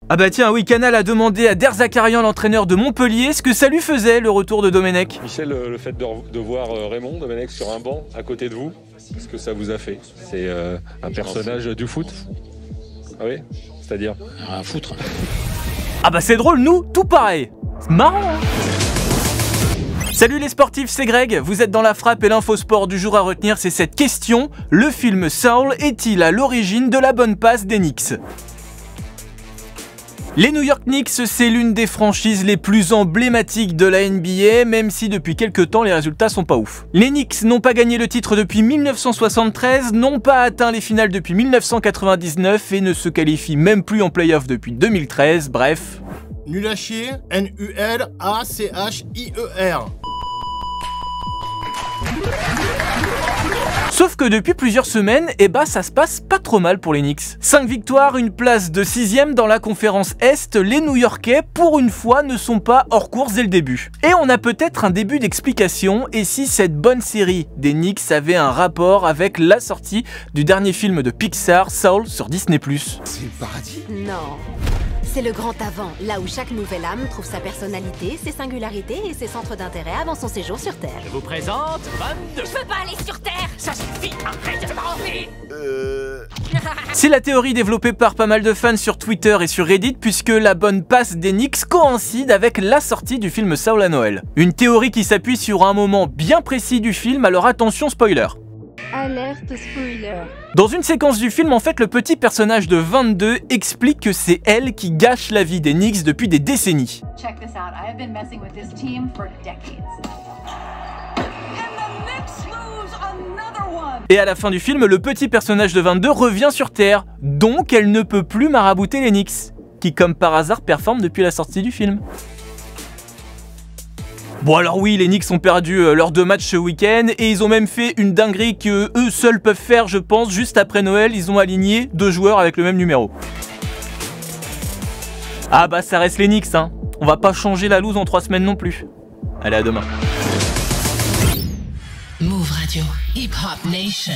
Ah bah tiens, oui, Canal a demandé à Der Zakarian, l'entraîneur de Montpellier, ce que ça lui faisait le retour de Domenech. Michel, le fait de voir Raymond Domenech sur un banc à côté de vous, ce que ça vous a fait? C'est un personnage du foot? Ah oui? C'est-à-dire? Rien à foutre. Ah bah c'est drôle, nous, tout pareil. C'est marrant, hein. Salut les sportifs, c'est Greg, vous êtes dans la frappe et l'info sport du jour à retenir, c'est cette question. Le film Saul est-il à l'origine de la bonne passe des Knicks? Les New York Knicks, c'est l'une des franchises les plus emblématiques de la NBA, même si depuis quelques temps les résultats sont pas ouf. Les Knicks n'ont pas gagné le titre depuis 1973, n'ont pas atteint les finales depuis 1999 et ne se qualifient même plus en playoff depuis 2013, bref... Nul à chier, N-U-L-A-C-H-I-E-R. Sauf que depuis plusieurs semaines, ça se passe pas trop mal pour les Knicks. 5 victoires, une place de 6ème dans la conférence Est, les New-Yorkais, pour une fois, ne sont pas hors course dès le début. Et on a peut-être un début d'explication, et si cette bonne série des Knicks avait un rapport avec la sortie du dernier film de Pixar, Soul, sur Disney+. C'est le paradis? Non. C'est le grand avant, là où chaque nouvelle âme trouve sa personnalité, ses singularités et ses centres d'intérêt avant son séjour sur Terre. Je vous présente 22. Je veux pas aller sur Terre! Ça suffit, arrête de m'enlever. C'est la théorie développée par pas mal de fans sur Twitter et sur Reddit, puisque la bonne passe des Knicks coïncide avec la sortie du film Saul à Noël. Une théorie qui s'appuie sur un moment bien précis du film, alors attention spoiler. Alerte spoiler. Dans une séquence du film, en fait, le petit personnage de 22 explique que c'est elle qui gâche la vie des Knicks depuis des décennies. Check this out. I have been messing with this team for decades. And the Knicks lose another one. Et à la fin du film, le petit personnage de 22 revient sur Terre, donc elle ne peut plus marabouter les Knicks, qui comme par hasard performent depuis la sortie du film. Bon alors oui, les Knicks ont perdu leurs 2 matchs ce week-end et ils ont même fait une dinguerie que eux seuls peuvent faire, je pense. Juste après Noël, ils ont aligné 2 joueurs avec le même numéro. Ah bah ça reste les Knicks, hein. On va pas changer la loose en 3 semaines non plus. Allez, à demain. Move Radio, Hip Hop Nation.